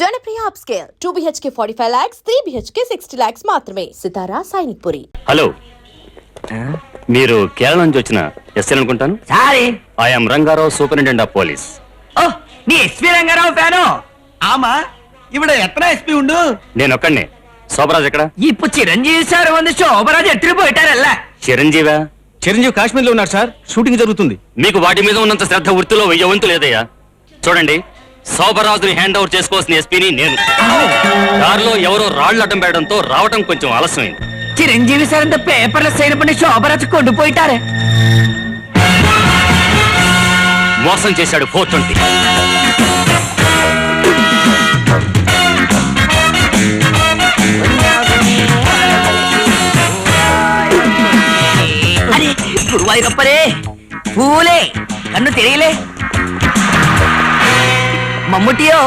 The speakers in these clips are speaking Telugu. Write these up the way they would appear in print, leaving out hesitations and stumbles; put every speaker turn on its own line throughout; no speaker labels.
Janapriya upscale 2 BHK 45 lakhs, 3 BHK 60 lakhs మాత్రమే. సితారా సైనిక్పురి.
హలో, మీరు కేరళ నుంచి వచ్చిన ఎస్ఐ అనుకుంటాను.
Sorry,
I am Rangarao, superintendent of police.
ఓ నీ ఎస్పీ రంగారావు ఫ్యాను.
ஆமா, இவட எத்தனை எஸ்பி உண்டு?
నేను ఒక్కడే. శోభరాజ్ ఎక్కడ?
ఇప్పుడు చిరంజీవి సార్ వంద శోభరాజు ఎత్తుకు పోయిటారల్ల.
చిరంజీవా?
చిరంజీవి కాశ్మీర్ లో ఉన్నారు సార్, షూటింగ్ జరుగుతుంది.
మీకు వాటి మీద ఉన్నంత శ్రద్ధ వృత్తిలో వెయ్యవంతు లేదయ్యా. చూడండి, శోభరాజుని హ్యాండ్ ఓవర్ చేసుకోవాల్సిన ఎస్పీని నేను. దారిలో ఎవరో రాళ్లు అడ్డం పెట్టడంతో రావటం కొంచెం ఆలస్యమైంది.
చిరంజీవి సార్ అంత పేపర్ల సైన్ పడి శోభరాజు కొండు పోయిటారే.
మోసం చేశాడు 420.
అరే గురువాయూరప్పరే, పూలే కన్ను తెలియలే. మమ్ముటియో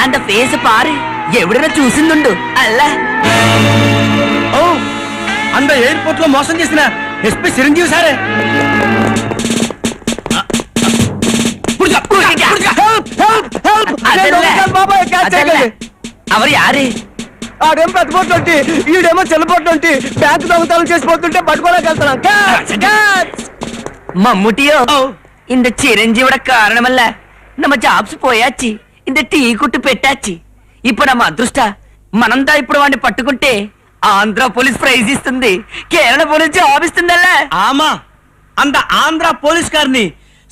అంత ఫేస్ పారు ఎవడైనా చూసిందుండు అల్లా.
ఓ, అంత ఎయిర్పోర్ట్ లో మోసం చేసిన ఎస్పీ చిరంజీవి సారే.
అవరు యారే?
ఆడేమో పెద్దపోతుంటే, ఈడేమో చెల్లపోతుంటే, బ్యాంకు దొంగతనం చేసిపోతుంటే పట్టుకోలేకెళ్తున్నాం.
మమ్ముటియో இந்த చిరంజీవుడ కారణం వల్ల நம்ம జాబ్స్ పోయాచి, இந்த టీ కుట్టు పెట్టాచి. ఇప్పుడు ನಮ್ಮ అదృష్ట మనంతా ఇప్పుడు వాడిని పట్టుకుంటే ఆంధ్ర పోలీస్ ప్రైజ్ ఇస్తుంది, కేరళ పోలీస్ జాబ్ ఇస్తుందల్లా.
ఆమా, అంత ఆంధ్ర పోలీస్ గారిని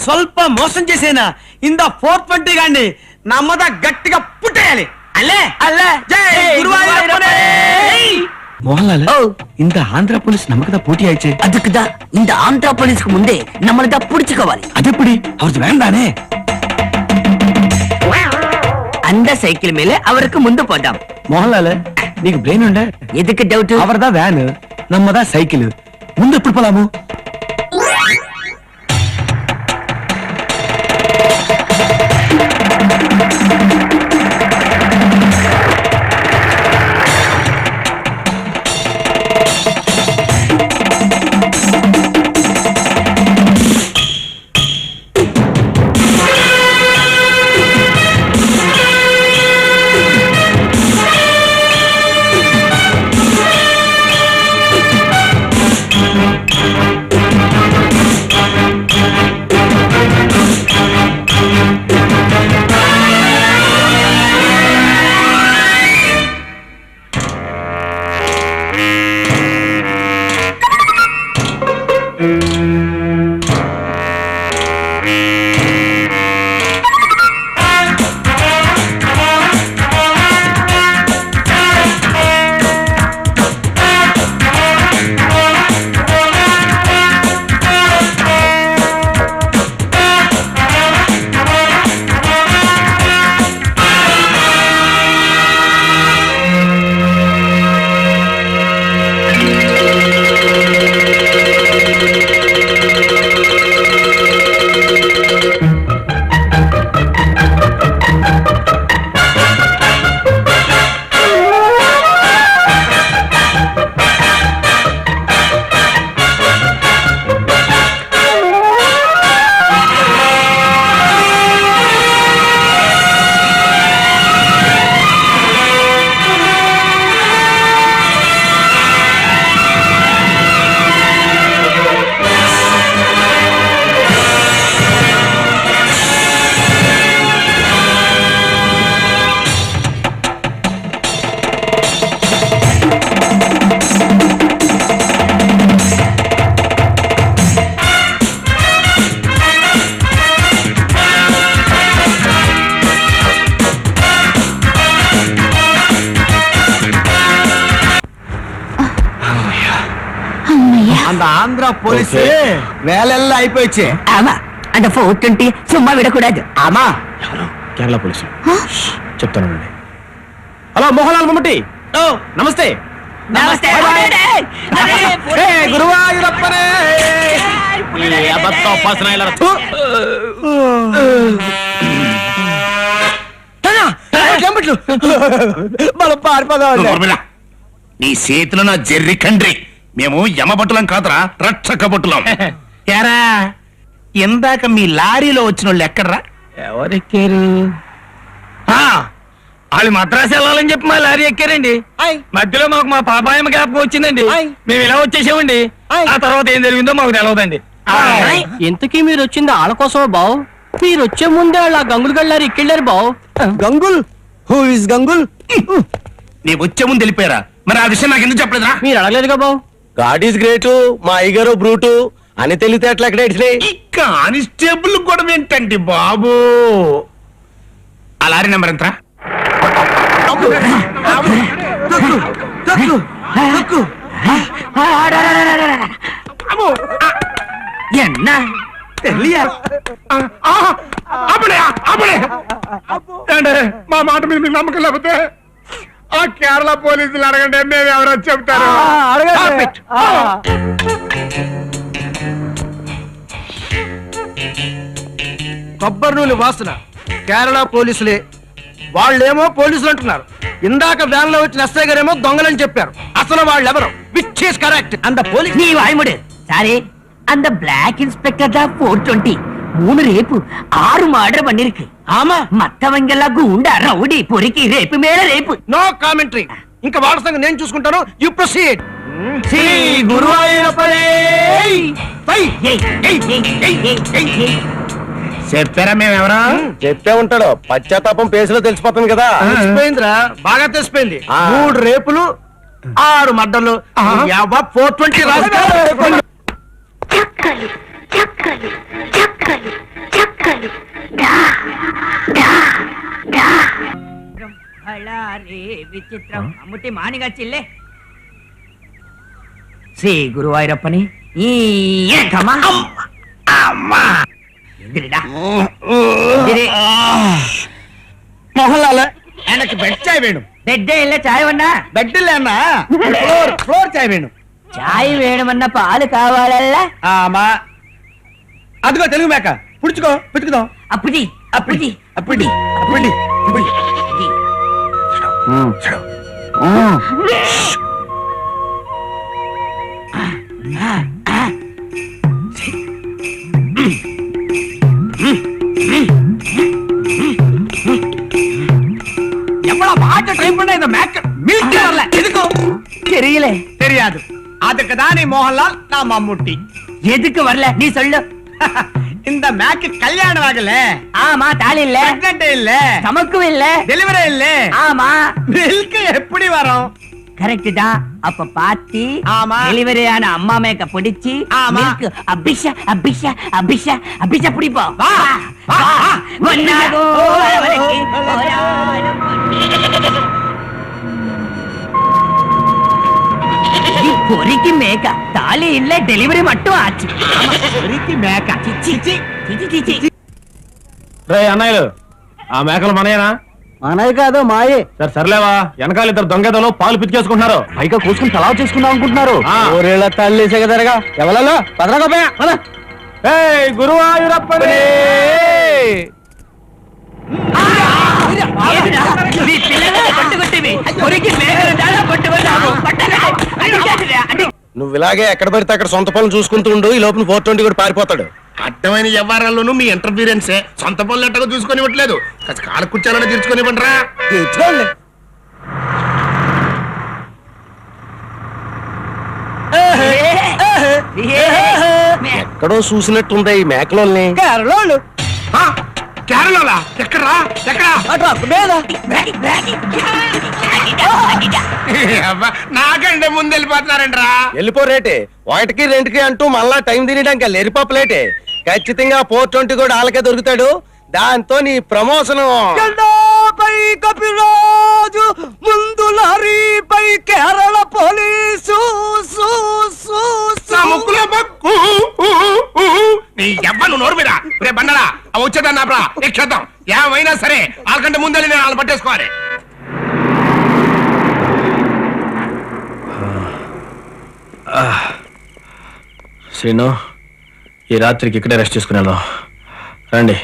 స్వల్ప మోసం చేసేనా ఇంద 420 గాని నమ్మద గట్టిగా పుట్టేయాలి. అల్లే
అల్లా
జై గురువాయూరప్పనే. మోహన్లాల్, இந்த ஆந்திர போலீஸ் நமக்கு தான் போட்டி ஆயிடுச்சு.
அதுக்குதான் இந்த ஆந்திரா போலீஸ்க்கு முந்தே நம்மளை தான் புடிச்சுக்கோవాలి.
அது எப்படி? அவருக்கு வேண்டானே.
அந்த சைக்கிள் மேல அவருக்கு முந்து போட்டாம்.
మోహన్లాల్, నీకు బ్రెయిన్ ఉండే?
எதுக்கு டவுட்?
அவர்தான் வேன், நம்ம தான் சைக்கிள். ముందు ఎప్పుడు పోలాము? அந்த ஆந்திரா போலீஸ் வேலையெல்லாம் అయిపోయిச்சு.
ஆமா, அந்த 420 சும்மா விடக்கூடாது.
ஆமா, కేరళ పోలీసు చెప్తానండి. హలో మోహన్లాల్ మమ్మటి. ఓ నమస్తే.
నమస్తే.
గురువాయూరప్పనే. మనం పారిపోదాం.
నీ చేతిలో నా జెర్రి కండ్రి. మేము యమబట్టులం కాదురా, రక్షక బట్టులం.
ఎరా,
ఇందాక మీ లారీలో వచ్చిన వాళ్ళు ఎక్కడ్రా?
ఎవరెక్కారు?
వాళ్ళు మద్రాసు వెళ్ళాలని చెప్పి మా లారీ ఎక్కారండి. మధ్యలో మాకు మా పాపాయమ్మ జ్ఞాపకం వచ్చిందండి. మేము ఇలా వచ్చేసామండి. ఆ తర్వాత ఏం జరిగిందో మాకు తెలియదండి.
ఇంతకీ మీరు వచ్చింది వాళ్ళ కోసమా బావు? మీరు వచ్చే ముందే వాళ్ళ గంగులు గళ్ళారు ఇక్కెళ్ళారు బావు.
గంగుల్ హూ ఇస్ గంగుల్?
నీ వచ్చే ముందు వెళ్ళిపోయారా? మరి ఆ విషయం నాకు ఎందుకు చెప్పలేదురా?
మీరు అడగలేదుగా బావు.
గాడ్ ఈస్ గ్రేట్, మా అయ్యగారు బ్రూటు అని తెలితే అట్లా ఎక్కడ
ఈ కానిస్టేబుల్ కూడా ఏంటండి బాబు? ఆ లారీ నెంబర్ ఎంత?
ఎన్న
మా మాట మీద మీకు నమ్మకం లేకపోతే ఆ కేరళ పోలీసులు అడగండి, మేము ఎవరో చెప్తారు.
కొబ్బరి నూనె వాసన కేరళ పోలీసులే. వాళ్ళేమో పోలీసులు అంటున్నారు. ఇందాక వ్యాన్ లో వచ్చిన ఎస్ఐ గారేమో దొంగలని చెప్పారు. అసలు వాళ్ళు ఎవరు? Which is correct? అంత పోలీస్
நீ வாய்முடு சாரே. அந்த பிளாக் இன்ஸ்பெக்டர் தான் 420 3 ரேப்பு 6 மர்டர் பண்ணிருக்கு.
ఆమా
மத்தவங்க எல்லாம் குண்டா ரவுடி பொறுக்கி ரேப்பு மேல ரேப்பு.
No commentary. ఇంకా వాళ్ళ సంగతి నేను చూసుకుంటాను. You proceed.
శ్రీ గురువాయూరప్పనే.
చెప్పారా మేము ఎవరా?
చెప్పే ఉంటాడు. పశ్చాత్తాపం పేసులో తెలిసిపోతుంది కదా. తెలిసిపోయిందిరా, బాగా తెలిసిపోయింది. 3 రేపులు 6 మడ్డలు 420 రాజు.
చక్కలు చక్కలు చక్కలు చక్కలు డా డా డా
బళ్ళారి విచిత్రం అమ్ముటి మానిగా చిల్లే. శ్రీ గురువాయూరప్పని ఈ ఏంటమ్మా? అమ్మా ఎదిరిడా ఎదిరి.
మోహన్లాల్ ఆయనకి బెడ్ చాయ్ వేణు.
బెడ్డే ఇల్ల చాయ్ వన్నా
బెడ్ లేనా? ఫ్లోర్ చాయ్ వేణు.
చాయ్ వేయడమన్న పాలు కావాలల్లా.
ఆమా అదిగో తెలుగు మేక. పుడుచుకో పుచ్చుకుదాం.
అప్పుది అప్పుది
అప్పుడి అప్పుడి అప్పుడి.
எவ்வளவு பாட்டு ட்ரை பண்ண இந்த மேக் மில்க் வரல எதுக்கு
தெரியல.
தெரியாது. அதுக்கு தான் நீ மோகன்லால், நான் மம்முட்டி.
எதுக்கு வரல நீ சொல்லு.
இந்த மேக்கு கல்யாணம் ஆகல,
ஆமா தாலி இல்ல,
பிரெக்னன்ட் இல்ல,
சமக்கும் இல்ல,
டெலிவரி இல்ல.
ஆமா
மில்க் எப்படி வரும்?
கரெக்ட் தான். அப்ப பாத்தி
ஆமா.
டெலிவரி ஆன அம்மா மேக்க பிடிச்சி
ஆமா.
மில்க் அபிஷ அபிஷ அபிஷ அபிஷ பிடிப்போம்.
வா, வா, வா.
ஒன்னாகோ வரவழைக்கு போராடும் பொறிக்கு மேக்க தாலி இல்ல, டெலிவரி மட்டும் ஆச்சு.
பொறிக்கு மேక.
చిచ్చి చిచ్చి చిచ్చి.
రే అన్నయ్యలు, ఆ మేకలు మనయేనా?
మనయ్య కాదు మాయే.
సరే సర్లేవా, వెనకాల ఇద్దరు దొంగదలు పాలు పితికేసుకుంటున్నారు. పైగా కూసుకుని తలావు చేసుకుందాం అనుకుంటున్నారు.
ఊరేళ్ళ తల్లి జరగా ఎవరలో పదరగోపయా పద.
గురువాయూరప్పనే.
ఏమిరా? మీ పిల్లలను పట్టుకొట్టివి పొరికి మేకలు చాలా పట్టుకున్నావు.
నువ్వు ఇలాగే ఎక్కడ పడితే అక్కడ సొంత పనులు చూసుకుంటూ ఉండు. ఈ లోపల 420 కూడా పారిపోతాడు.
అడ్డమైన వ్యవహారాల్లోనూ మీ ఇంటర్ఫీరెన్సే. సొంత పనులు ఎట్టగా చూసుకొని ఇవ్వట్లేదు. కాస్త కాళ్ళ కూర్చోాలని తీర్చుకొని ఇవ్వండిరా.
ఎక్కడో చూసినట్టుంది ఈ మేకలోల్ని. కేరళోళ్ళు.
ఆ, కేరళలా? ఎక్కడ్రా? ఎక్కడా? అబ్బా, నాకంటే ముందు వెళ్ళిపోతున్నారంట్రా.
వెళ్ళిపోరేటే. 1కి 2కి అంటూ మళ్ళా టైం తినడానికి లేరిపోపలేటే. ఖచ్చితంగా 420 కూడా వాళ్ళకే దొరుకుతాడు. దాంతో నీ ప్రమోషన్. కపిరాజు ముందు లారీపై కేరళ పోలీసు.
నా ముక్కులో బొక్కు. నీ ఎవ్వను నోరు మీద రే బండరా. అవి వచ్చేదాన్ని ఆపరా. ఎక్కేద్దాం. ఏమైనా సరే వాళ్ళకంటే ముందెళ్ళి నేను వాళ్ళని పట్టేసుకోవాలి.
శ్రీను, ఈ రాత్రికి ఇక్కడే రెస్ట్ చేసుకుని వెళ్దాం. రండి.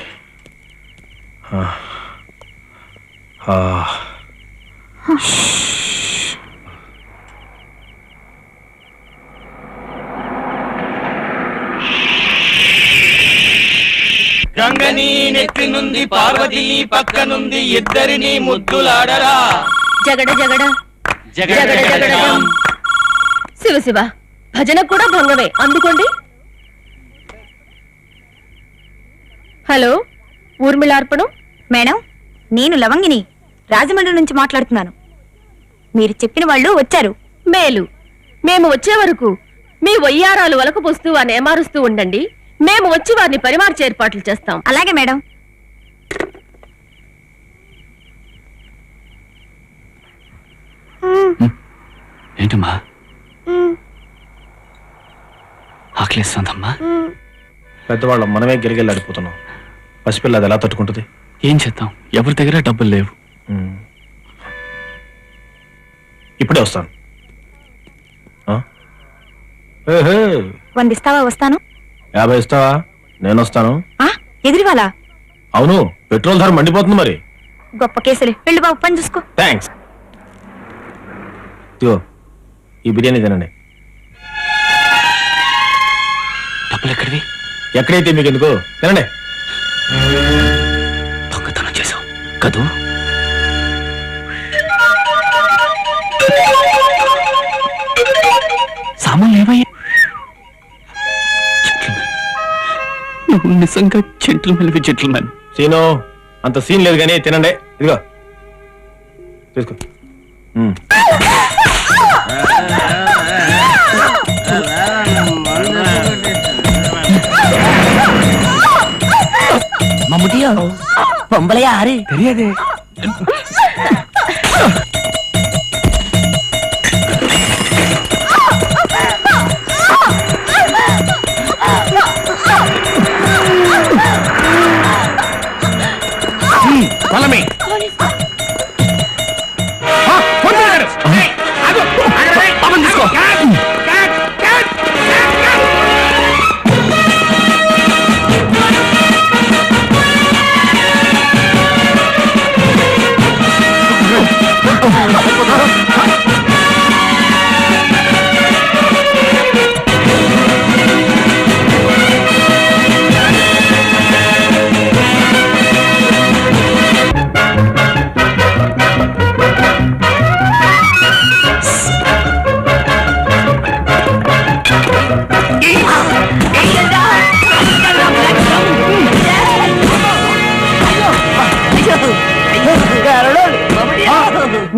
గంగనీ నెత్తి నుండి
పక్కనుంది పార్వతి నీ పక్కనుంది ఇద్దరిని ముద్దులాడరా
జగడ జగడ
జగడ
జగడం. శివ శివ భజన కూడా భంగమే అందుకోండి. హలో ఊర్మిళార్పణం
మేడం, నేను లవంగిని రాజమండ్రి నుంచి మాట్లాడుతున్నాను. మీరు చెప్పిన వాళ్ళు వచ్చారు.
మేలు. మేము వచ్చే వరకు మీ వయ్యారాలు వలకపోస్తూ వారిని ఏమారుస్తూ ఉండండి. మేము వచ్చి వారిని పరిమార్చే ఏర్పాట్లు చేస్తాం.
అలాగే మేడం.
ఏంటమ్మా ఆకలిస్తుందమ్మా?
పెద్దవాళ్ళం మనమే గిరిగిల్లాడిపోతున్నాం. పసిపిల్ల అది ఎలా తట్టుకుంటుంది?
ఏం చేద్దాం, ఎవరి దగ్గర డబ్బులు లేవు.
ఇప్పుడే వస్తాను.
100 ఇస్తావా? వస్తాను.
50 ఇస్తావా? నేను వస్తాను.
ఎదిరివాలా?
అవును, పెట్రోల్ ధర మండిపోతుంది మరి.
గొప్ప కేసులే. వెళ్ళు బాబు, పని చూసుకో.
థ్యాంక్స్. ఇదిగో ఈ బిర్యానీ తినండి.
డబ్బులు ఎక్కడివి?
ఎక్కడైతే మీకు ఎందుకు, తినండి.
దొంగతనం చేసావు కదూ? సామాన్లు ఏమయ్యా? నువ్వు నిజంగా జెంటిల్మెన్.
సీను అంత సీన్ లేదు కానీ తినండి. ఇదిగో తీసుకో.
మమ్ముటియో పొంబల యారు
తెలియదే.
పొలమే
తీసుకో.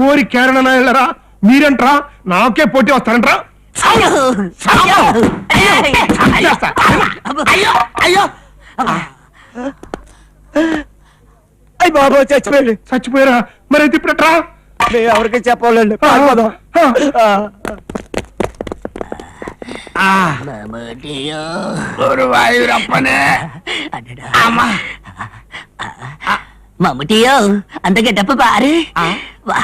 ఊరి కేరళ వెళ్ళరా మీరంట్రా, నాకే పోటీ వస్తారంట్రా.
బాబా చచ్చిపోయాడు.
చచ్చిపోయారా? మరి అయితే ఇప్పుడట్రా?
ఎవరికి చెప్పవాలండి.
మమ్ముటియో అంత గెటప్ప పారు. వా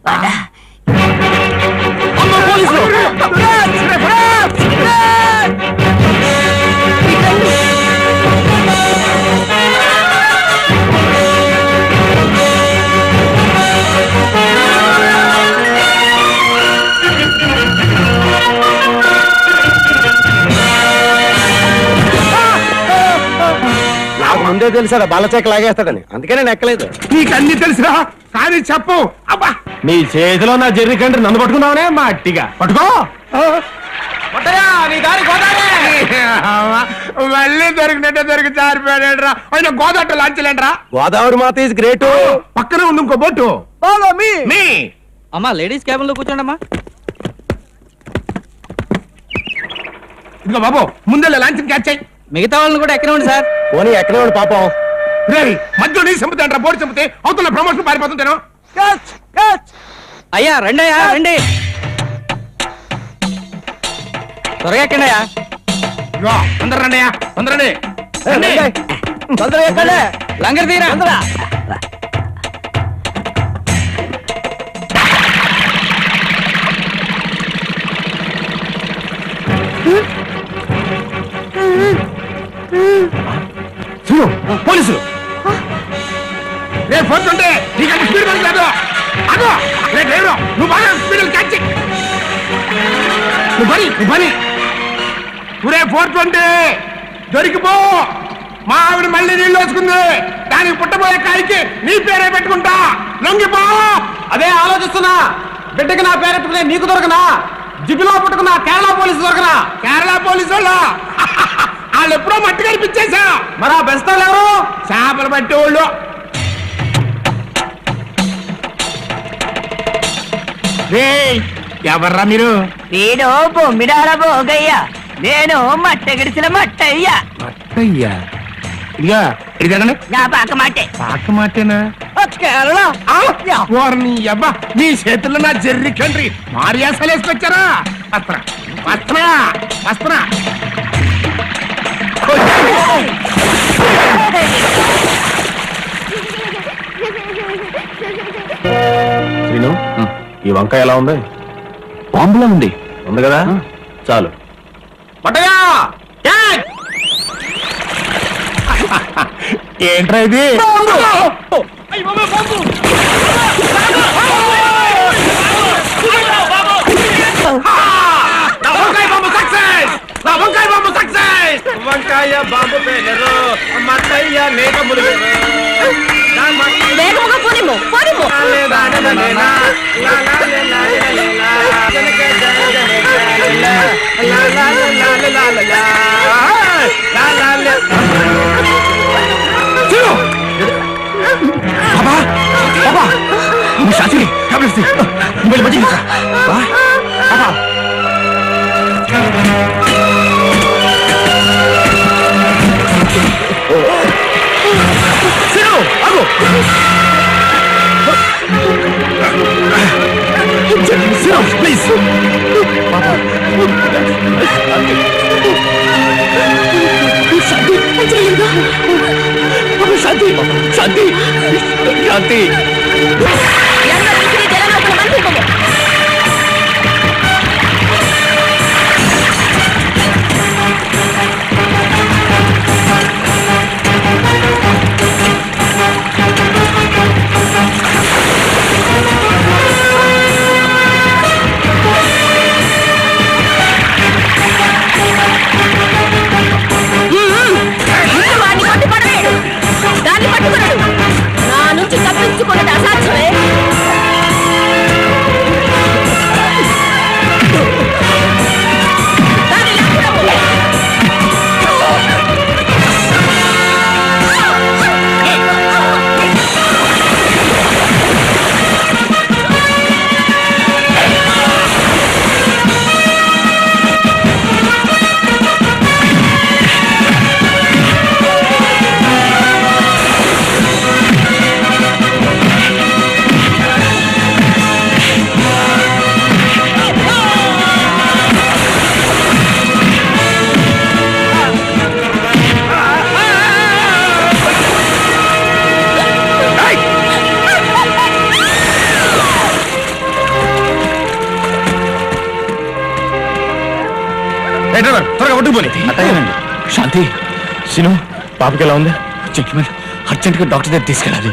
వాడా
నాకు ముందే తెలుసారా బాలచేక లాగేస్తాడని, అందుకే నేను ఎక్కలేదు.
నీకు అన్ని తెలుసురా, కానీ చెప్పు. అబ్బా,
నీ చేతిలో నా జెర్రీ కంటే నన్ను పట్టుకున్నావనే మా అట్టిగా పట్టుకో.
మళ్ళీ దొరికినట్టే దొరికి జారిపోయాడరా. ఆయన గోదాట లాంచలేంట్రా.
గోదావరి మాత ఈజ్ గ్రేట్.
పక్కనే ఉంది ఇంకో బోటు. మీ
అమ్మా లేడీస్ క్యాబిన్ లో కూర్చోండమ్మా.
ఇదిగో బాబు, ముందే లాంఛన్ క్యాచ్ అయ్యి.
మిగతా వాళ్ళని కూడా ఎక్కనివ్వండి సార్.
పోనీ ఎక్కడే పాపం.
రేయ్, మధ్యలో నీ చంపుతాంట్రా, బోర్డు చంపితే అవతల ప్రమోషన్ పారిపోతుంటాను.
అయ్యా రండి, అయ్యా రండి, త్వరగా ఎక్కండి అయ్యా.
ఇదిగో, తొందర రండి అయ్యా, తొందర రండి.
లంగర్ తీరా.
పోలీసులు రేపు పోతుంటే నీకంటే స్పీడ్ బంక్ లేదు. అదో రే డ్రైవర్, నువ్వు బాగా స్పీడ్ క్యాచ్ చెయ్యి. నువ్వు పని రేపు 420 దొరికిపో. మా ఆవిడ మళ్ళీ నీళ్ళు వేసుకుంది. దానికి పుట్టబోయే కాలికి నీ పేరే పెట్టుకుంటా లొంగిపో.
అదే ఆలోచిస్తున్నా. బిడ్డకి నా పేరెట్టుకునే నీకు దొరకనా? జిబిలో పుట్టుకున్న కేరళ పోలీసు దొరకనా?
కేరళ పోలీసు వాళ్ళు ఎప్పుడో మట్టి కనిపించేశా.
మరి ఆ బెస్తాలు ఎవరు?
చేపలు పట్టేవాళ్ళు. ఎవర్రా మీరు?
వీడు బొమ్మిడాల బోగయ్య, నేను మట్టగిడిసిన మట్టయ్య.
అయ్యా ఇదిగా ఇదిగండి.
నా పాక మాటే
పాక మాటేనా?
కేరళ
వారిని అబ్బా నీ చేతుల్లో నా జర్రి కండ్రి మారియాసలు వేసుకొచ్చారా? వస్త్రా వస్త్రా వస్త్రా.
శ్రీను, ఈ వంకాయ ఎలా ఉంది? బాంబులా ఉంది. ఉంది కదా, చాలు. పట్టయా!
ఏంట్రా ఇది?
వంకాయ బాంబు పేలరు, మట్టయ్య లేక మురుగరు.
వేగముగా పోనిమ్ము, పోనిమ్ము.
ప్లీజ్ శాంతి శాంతి శాంతి.
ఎన్న విసిరి జలలోపల మంత్రిపోము. వాడిని కొట్టి పడవేడు, దాన్ని పట్టుకున్నాడు. నా నుంచి తప్పించుకున్నది అసాధ్యమే. దాన్ని లాక్కురాము.
త్వరగా పట్టుకుపోని.
అట్టేనండి. శాంతి, శీను, పాపకి ఎలా ఉంది? జెంట్మెన్, అర్జెంట్గా డాక్టర్ దగ్గర తీసుకెళ్ళాలి.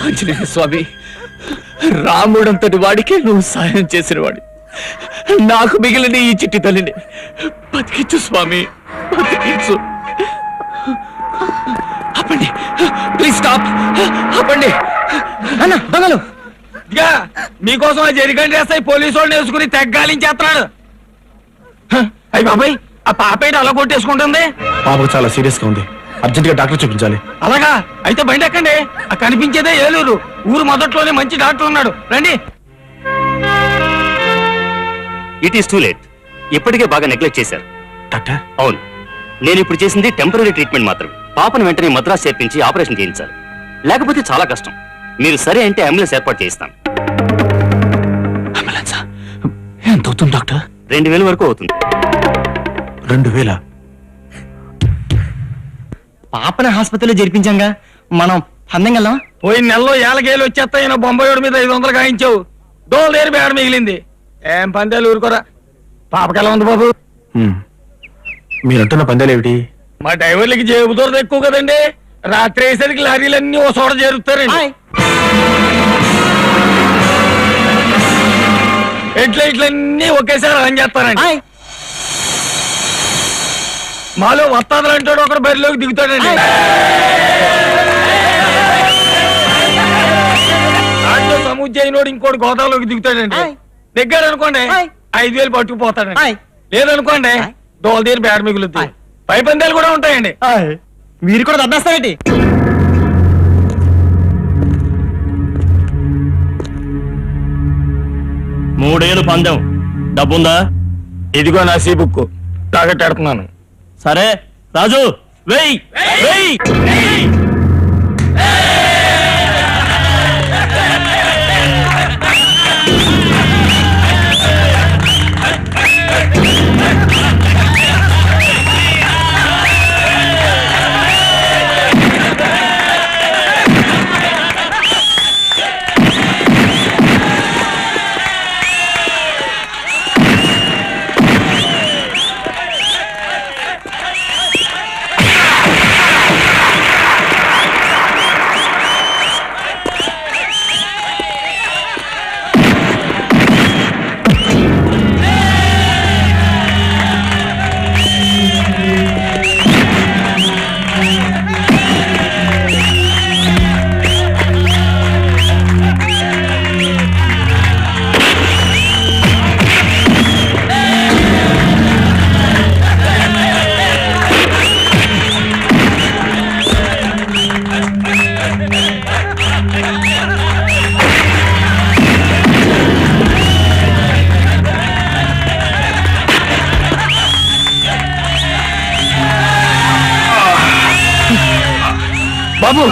ఆంజనేయ స్వామి, రాముడంతటి వాడికే నువ్వు సాయం చేసిన వాడి, నాకు మిగిలిన ఈ చిట్టి తల్లిని బతికించు స్వామి, బతికించు. ఆపండి, ప్లీజ్ స్టాప్, ఆపండి.
అన్న దొంగలు ఇదిగా మీకోసం ఆ జరిగండి వేస్తాయి పోలీసు వాళ్ళు వేసుకుని తెగ్గాలించేస్తున్నాడు. అయ్యి బాబాయ్, ఆ పాప ఏంటి అలా కొట్టేసుకుంటుంది?
పాపకు చాలా సీరియస్ గా ఉంది, అర్జెంట్గా డాక్టర్ చూపించాలి.
అలాగా అయితే బండి ఎక్కండి. ఆ కనిపించేదే ఏలూరు, ఊరు మొదట్లోనే మంచి డాక్టర్ ఉన్నాడు, రండి.
It is too late. ఇప్పటికే బాగా నెగ్లెక్ట్ చేశారు.
డాక్టర్,
అవును, నేను ఇప్పుడు చేసింది టెంపరీ ట్రీట్మెంట్ మాత్రమే. పాపను వెంటనే మద్రాసు చేర్పించి ఆపరేషన్ చేయించాలి, లేకపోతే చాలా కష్టం. మీరు సరే అంటే అంబులెన్స్ ఏర్పాటు చేయిస్తాను.
అంబులెన్సా? ఎంత అవుతుంది డాక్టర్?
2000 వరకు అవుతుంది.
2000?
పాపని హాస్పిటల్లో జరిపించాంగా, మనం పందెం వెళ్దాం.
పోయిన నెలలో ఏళ్ళకేళ్ళు వచ్చేస్తాయి. బొంబాయిడు మీద 500 గాయించావు, డోల్ దేరి బేడ మిగిలింది. ఏం పందేలు ఊరుకోరా. పాపకి ఎలా ఉంది బాబు?
మీరంటున్న పందాలు ఏమిటి?
మా డ్రైవర్లకి జేబు దూరద ఎక్కువ కదండి.
రాత్రి అయ్యేసరికి లారీలన్నీ ఓ చోట చేరుతారండి. ఇట్లన్నీ ఒకేసారి రన్ చేస్తారండి. మాలో వస్తాదులు అంటాడు ఒకడు బరిలోకి దిగుతాడండి. దాంట్లో సముజ్జయినోడు ఇంకోటి గోదావరిలోకి దిగుతాడండి. దిగ్గాడు అనుకోండి 5,000 పట్టుకుపోతాడండి. లేదనుకోండి దోల తీరు బేడ మిగులుద్ది. పై పందాలు కూడా ఉంటాయండి.
మీరు కూడా దబ్బేస్తారండి.
మూడేళ్ళు పందెం డబ్బుందా?
ఇదిగో నా సీ బుక్ తాగట్టెడుతున్నాను.
సరే రాజు వెయ్ వెయ్.
బాబు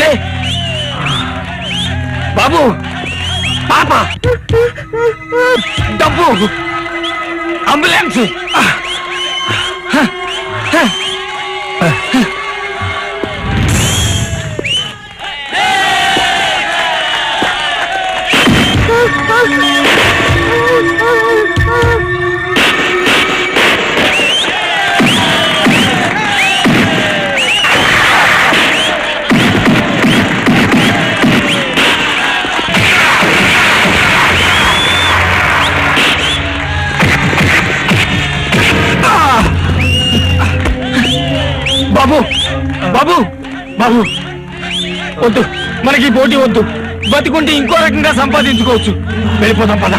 లే బాబు, పాప, డబ్బు, అంబులెన్స్. బాబు బాబు బాబు వద్దు, మనకి పోటీ వద్దు. బతికుంటే ఇంకో రకంగా సంపాదించుకోవచ్చు. వెళ్ళిపోదాం పద.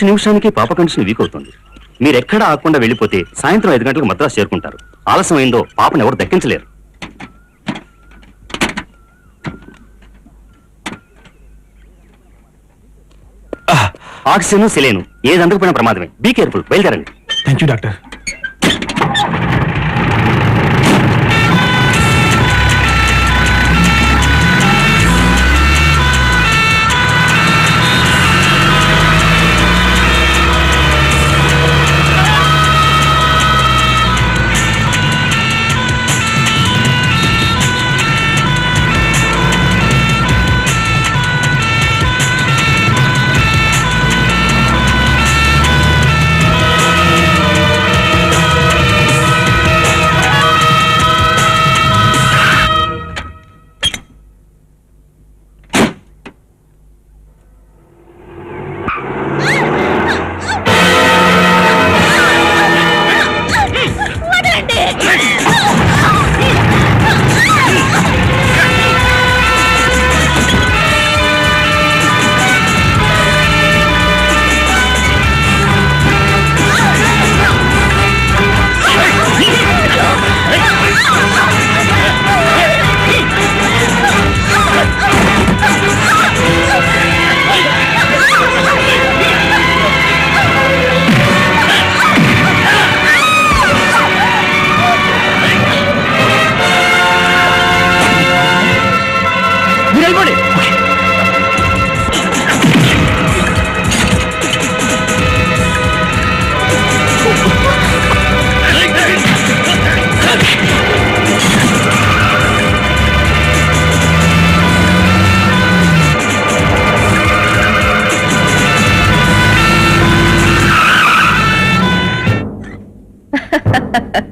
నిమిషానికి పాప కండిషన్ వీక్ అవుతుంది. మీరెక్కడా ఆగకుండా వెళ్ళిపోతే సాయంత్రం 5 గంటలకు మద్రాసు చేరుకుంటారు. ఆలస్యం అయిందో పాపను ఎవరు దక్కించలేరు. ఆక్సిజన్ సెలేను ఏది అందకపోయినా ప్రమాదమే. Be careful. బయలుదేరండి.
Thank you doctor.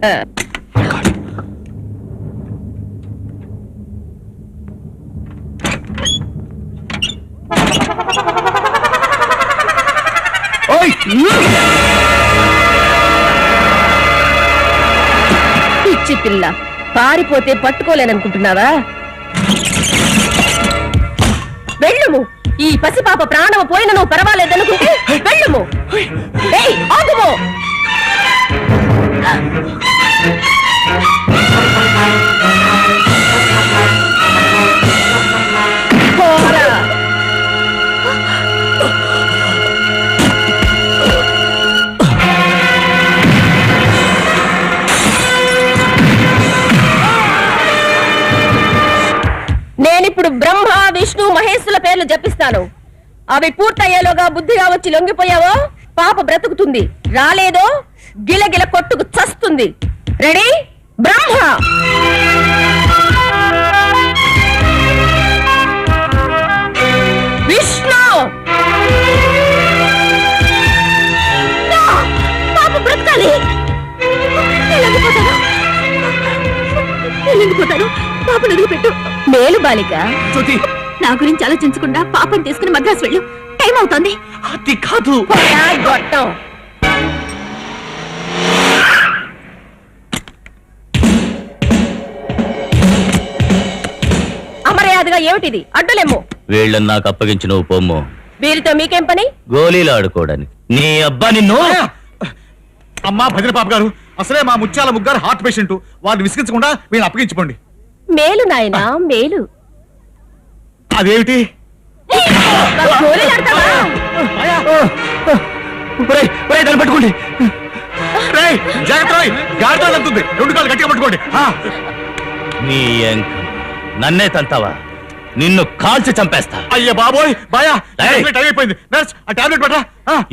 ఓయ్
పిచ్చి పిల్ల పారిపోతే పట్టుకోలేననుకుంటున్నావా? వెళ్ళుము. ఈ పసిపాప ప్రాణం పోయిన నువ్వు పర్వాలేదనుకుంటే వెళ్ళుము. ఏయ్, ఆగుము. పోరా. నేనిప్పుడు బ్రహ్మ విష్ణు మహేశ్వరుల పేర్లు జపిస్తాను. అవి పూర్తయ్యేలోగా బుద్ధిగా వచ్చి లొంగిపోయావో పాప బ్రతుకుతుంది, రాలేదో గిలగిల కొట్టుకు చస్తుంది. రెడీ? బ్రహ్మ, విష్ణు. పాప బ్రతకాలి. పాపను పెట్టు. మేలు బాలిక, నా గురించి ఆలోచించకుండా పాపను తీసుకుని మద్రాసు వెళ్ళు. టైం అవుతోంది.
అది కాదు.
గొట్టం. అమర్యాదగా ఏమిటిది? అడ్డులేమో.
వీళ్ళని నాకు అప్పగించి నువ్వు పొమ్ము.
వీరితో మీకేం పని?
గోళీలు ఆడుకోవడానికి. నీ అబ్బా నిన్ను.
అమ్మా భద్ర పాప గారు, అసలే మా ముత్యాల ముగ్గారు హార్ట్ పేషెంట్, వారిని విసిగించకుండా వీళ్ళని అప్పగించుకోండి.
మేలు నాయనా, మేలు.
అదేమిటి?
గోలీలాడతావా?
దాన్ని పట్టుకోండి. జాగ్రత్త, గాడితో వెళ్తుంది. రెండు కాళ్ళు గట్టిగా పట్టుకోండి.
నీ ఎంక నన్నే తంతావా? నిన్ను కాల్చి చంపేస్తా.
అయ్యా బాబోయ్, బాయా టైం అయిపోయింది. నర్స్, ఆ టాబ్లెట్ పట్టా.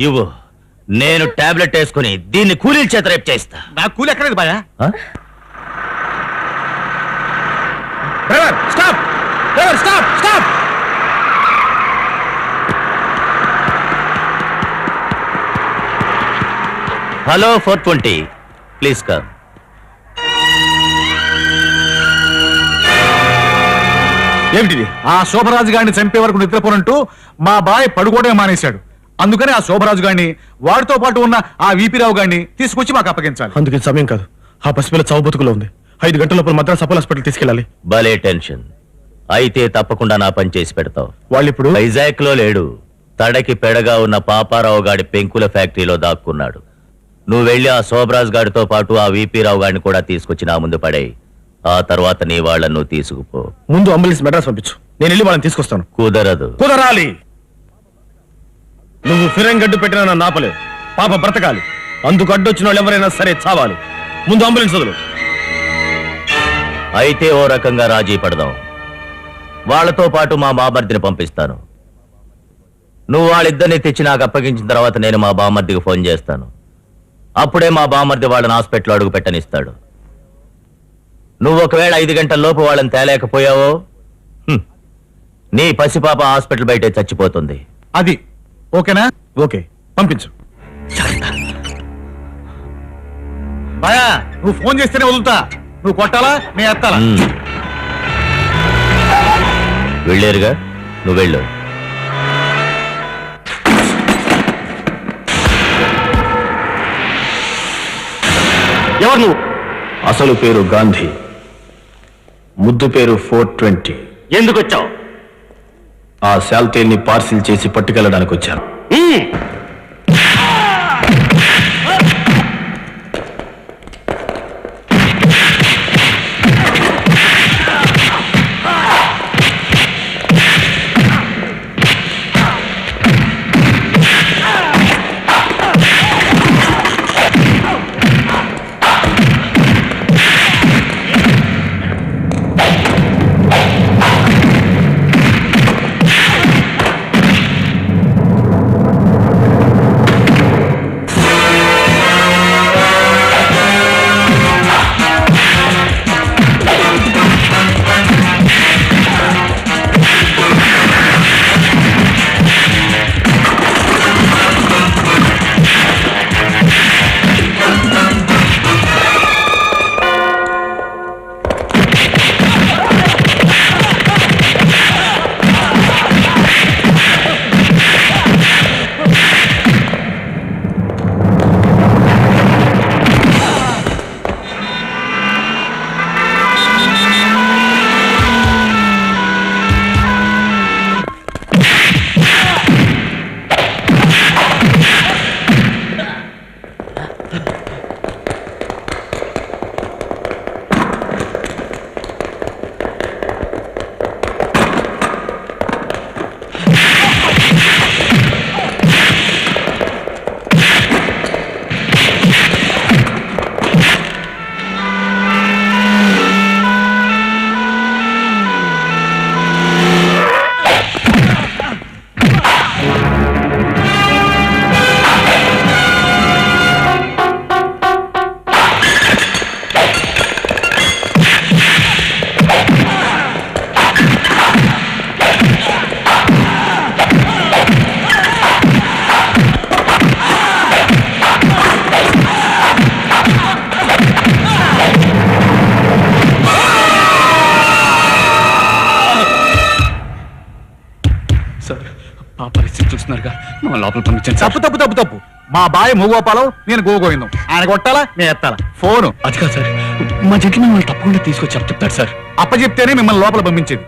ఇవ్వు. నేను టాబ్లెట్ వేసుకుని దీన్ని కూలీల చేత రేపు చేస్తా.
నాకు కూలి ఎక్కలేదు బాయా.
ఆ?
Driver stop, driver stop, stop.
Hello 420, please come.
ఏమిటిది? ఆ శోభరాజు గారిని చంపే వరకు నిద్రపోనంటూ మా బాయ్ పడుకోవడమే మానేశాడు. అందుకని ఆ శోభరాజు గారిని, వాడితో పాటు ఉన్న ఆ వీపీరావు గారిని తీసుకొచ్చి మాకు అప్పగించాలి.
అందుకే సమయం కాదు. ఆ పసిపిల్ల చావు బతుకులో ఉంది. 5 గంటల లోపల మద్రాస్ అపోలో హాస్పిటల్ తీసుకెళ్ళాలి.
భలే టెన్షన్. అయితే తప్పకుండా నా పని చేసి పెడతావు.
వాళ్ళు ఇప్పుడు
వైజాగ్ లో లేడు, తడకి పెడగా ఉన్న పాపారావు గాడి పెంకుల ఫ్యాక్టరీలో దాక్కున్నాడు. నువ్వు వెళ్ళి ఆ శోభరాజ్ గాడితో పాటు ఆ వీపీరావు గాడిని కూడా తీసుకొచ్చి నా ముందు పడే. ఆ తర్వాత నీ వాళ్ళను నువ్వు తీసుకుపో.
ముందు అంబులెన్స్ మెడ్రాస్ పంపించు, నేను వెళ్ళి వాళ్ళని తీసుకొస్తాను.
కుదరదు.
కుదరాలి. నువ్వు ఫిరంగడ్డు పెట్టినా నన్ను ఆపలేవు. పాప బ్రతకాలి. అందుకు అడ్డొచ్చిన వాళ్ళు ఎవరైనా సరే చావాలి. ముందు అంబులెన్స్ వదులు.
అయితే ఓ రకంగా రాజీ పడదాం. వాళ్ళతో పాటు మా బామర్దిని పంపిస్తాను. నువ్వు వాళ్ళిద్దరిని తెచ్చి నాకు అప్పగించిన తర్వాత నేను మా బామర్దికి ఫోన్ చేస్తాను. అప్పుడే మా బామర్ది వాళ్ళని హాస్పిటల్ అడుగు పెట్టనిస్తాడు. నువ్వు ఒకవేళ 5 గంటల లోపు వాళ్ళని తేలేకపోయావో నీ పసిపాప హాస్పిటల్ బయటే చచ్చిపోతుంది.
అది ఓకేనా?
ఓకే, పంపించు.
బాయా, నువ్వు ఫోన్ చేస్తేనే వదులుతా. నువ్వు కొట్టాలా, నేను ఎత్తాలా?
వెళ్ళారుగా, నువ్వు వెళ్ళు.
ఎవరు నువ్వు? అసలు పేరు గాంధీ, ముద్దు పేరు 420.
ఎందుకు వచ్చావు?
ఆ శాల్తేల్ని పార్సిల్ చేసి పట్టుకెళ్ళడానికి వచ్చాను. పోలీసులు చూస్తున్నారుగా మా లోపల పంపించండి
తప్పు తప్పు తప్పు తప్పు మా బాయ్ మూగోపాలం నేను గోగోవిందం ఆయన కొట్టాలా నేను ఎత్తాలా ఫోను
అది కాదు సార్ మా జంటి మిమ్మల్ని తప్పకుండా తీసుకొచ్చి చెప్తాడు సార్.
అప్పచెప్తేనే మిమ్మల్ని లోపల పంపించేది.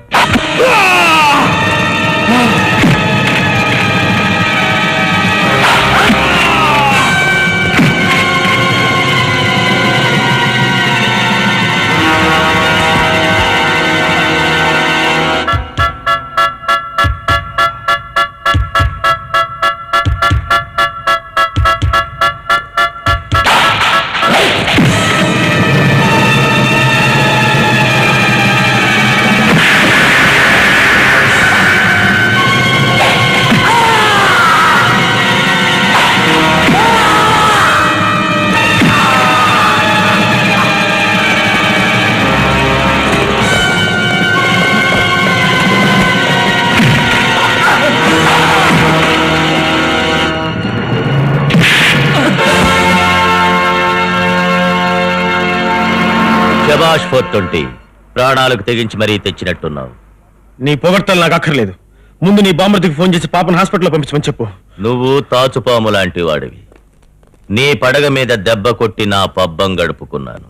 శభాష్ 420 ప్రాణాలకు తెగించి మరీ తెచ్చినట్టున్నావు.
నీ పొగడ్తలు నాకు అక్కర్లేదు. ముందు నీ బామ్మర్దికి ఫోన్ చేసి పాపను హాస్పిటల్లో పంపించమని చెప్పు.
నువ్వు తాచుపాము లాంటి వాడివి. నీ పడగ మీద దెబ్బ కొట్టి నా పబ్బం గడుపుకున్నాను.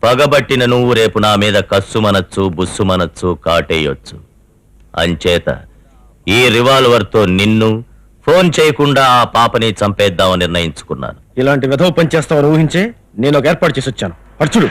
పగబట్టిన నువ్వు రేపు నా మీద కస్సుమనొచ్చు, బుస్సుమనొచ్చు, కాటేయొచ్చు. అంచేత ఈ రివాల్వర్తో నిన్ను ఫోన్ చేయకుండా ఆ పాపని చంపేద్దామని నిర్ణయించుకున్నాను.
ఇలాంటి విధవ పని చేస్తావని ఊహించే నేను ఒక ఏర్పాటు చేసి వచ్చాను. అర్చుడు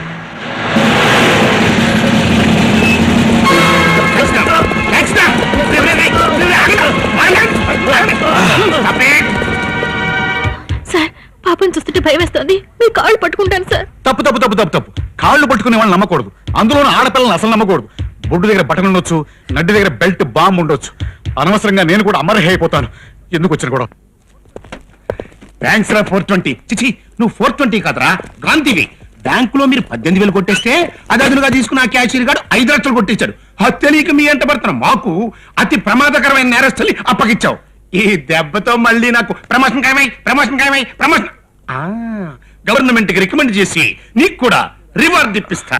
సార్ పాపం చూస్తుంటే భయం వేస్తుంది. మీ కాళ్ళు పట్టుకుంటాను సార్.
తప్పు తప్పు తప్పు తప్పు తప్పు కాళ్ళు పట్టుకునే వాళ్ళని నమ్మకూడదు. అందులోనూ ఆడపిల్లలను అసలు నమ్మకూడదు. బొడ్డు దగ్గర బటన్ ఉండొచ్చు, నడ్డి దగ్గర బెల్ట్ బాంబు ఉండొచ్చు. అనవసరంగా నేను కూడా అమరహే అయిపోతాను. ఎందుకు వచ్చిన కూడా
థ్యాంక్స్ రా 420. చిచి నువ్వు 420 కాదరా, గాంధీవి. బ్యాంకులో మీరు 18,000 కొట్టేస్తే అది అదునుగా తీసుకున్న ఆ క్యాషియర్ గారు 5 లక్షలు కొట్టించాడు. హత్యలీకి మీ ఎంట పడుతున్న మాకు అతి ప్రమాదకరమైన నేరస్తుల్ని అప్పగిచ్చావు. ఈ దెబ్బతో మళ్ళీ నాకు ప్రమోషన్ గవర్నమెంట్ కి రికమెండ్ చేసి నీకు కూడా రివార్డ్ ఇప్పిస్తా.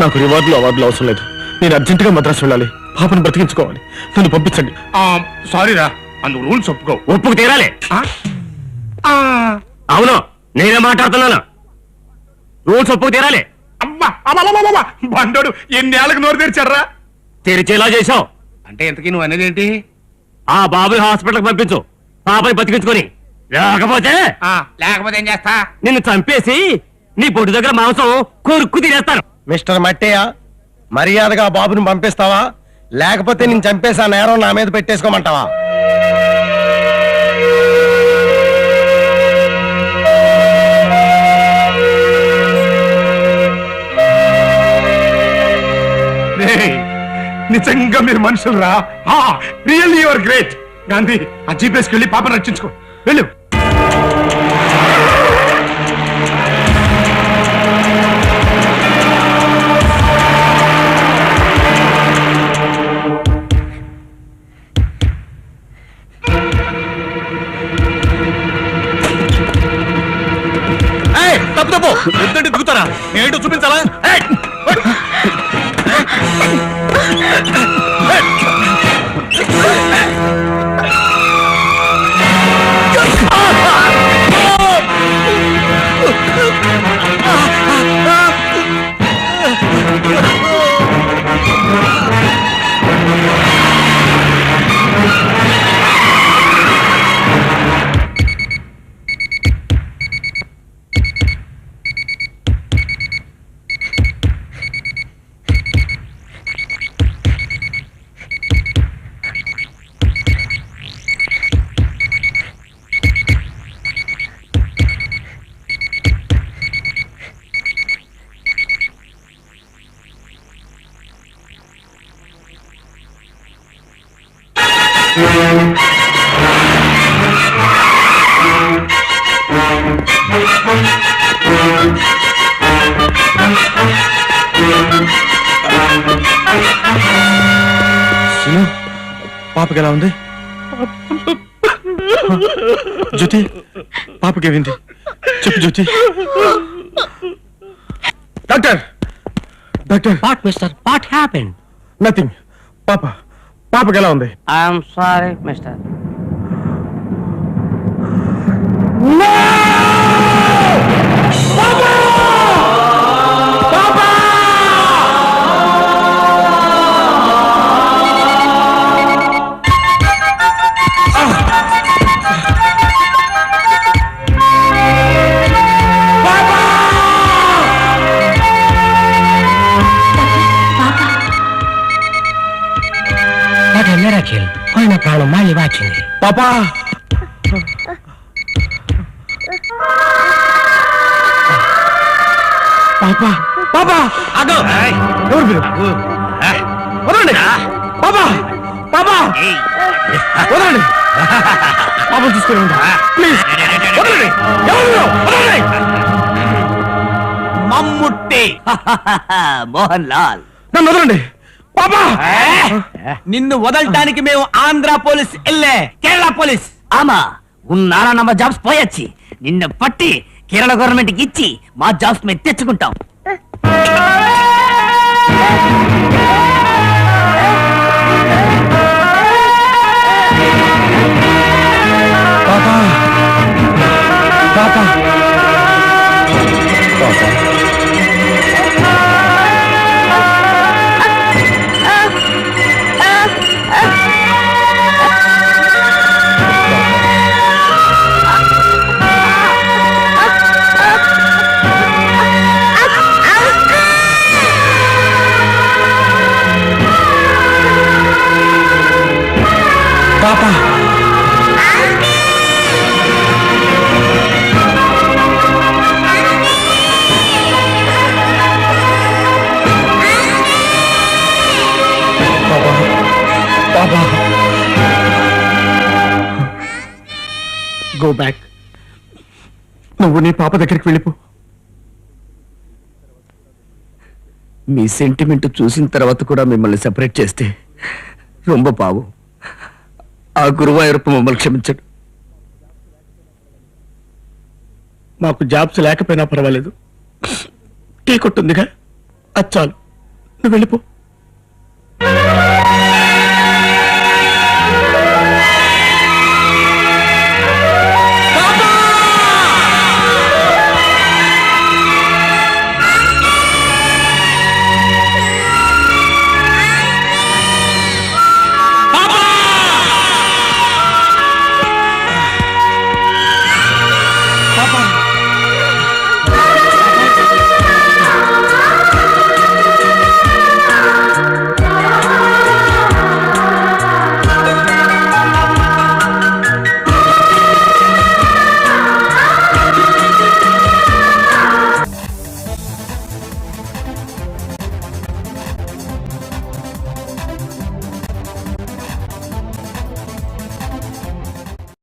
నాకు రివార్డులు అవార్డులు అవసరం లేదు. నేను అర్జెంటుగా మద్రాసు వెళ్ళాలి. పాపను బ్రతికించుకోవాలి. నన్ను పంపించండి.
సారీ రా, అందుకు రూల్స్ ఒప్పుకో.
ఒప్పుకు తీరాలి. అవును, నేనే మాట్లాడుతున్నాను. రూల్స్ ఒప్పుకు తీరాలి.
అబ్బా బండోడు ఎన్నేళ్ళకి నోరు తెరిచాడ్రా.
తెరిచేలా చేశావు
అంటే ఎంతకీ నువ్వు అనేది ఏంటి?
ఆ బాబుని హాస్పిటల్కి పంపించు. పాపని బతికించుకొని. లేకపోతే
ఏం చేస్తా?
నిన్ను చంపేసి నీ పొట్టు దగ్గర మాంసం కొరుక్కు తినేస్తాను.
మిస్టర్ మట్టయ్య, మర్యాదగా బాబుని పంపిస్తావా, లేకపోతే నేను చంపేసా నేరం నా మీద పెట్టేసుకోమంటావా?
నిజంగా మీరు మనుషులు రా. Really your great. గాంధీ, ఆ జీపీఎస్కి వెళ్ళి పాపను రక్షించుకో. వెళ్ళు.
తప్పు తప్పు వద్దంటే దిగుతారా? ఏంటో చూపించాలా?
పాపకి ఎలా ఉంది? జ్యోతి, పాపకి ఏమైంది చెప్పు Jyoti. Doctor doctor.
What mister, what happened?
Nothing. పాపకి ఎలా ఉంది?
ఐఎమ్ సారీ మిస్టర్,
వచ్చింది.
పాపా పాపా పాపా
అదో
ఎవరు మీరు వదలండి పాపా పాపా వదలండి పాప తీసుకుని ప్లీజ్ వదలండి ఎవరు మీరు? వదలండి
మమ్ముట్టి మోహన్ లాల్
నన్ను వదలండి పాపా
నిన్ను వదలటానికి మేము ఆంధ్ర పోలీస్ ఎల్లే కేరళ పోలీస్ ఆమా ఉన్నారా నమ్మ జాబ్స్ పోయొచ్చి నిన్ను పట్టి కేరళ గవర్నమెంట్ కి ఇచ్చి మా జాబ్స్ మేము తెచ్చుకుంటాం
పాపా పాపా పాపా పాపా పాపా గో బ్యాక్ నువ్వు నీ పాప దగ్గరికి వెళ్ళిపో
మీ సెంటిమెంట్ చూసిన తర్వాత కూడా మిమ్మల్ని సెపరేట్ చేస్తే రొంబ పావు ఆ గురువాయూరప్ప మమ్మల్ని క్షమించడు
మాకు జాబ్స్ లేకపోయినా పర్వాలేదు టీ కొట్టుందిగా అది చాలు నువ్వు వెళ్ళిపో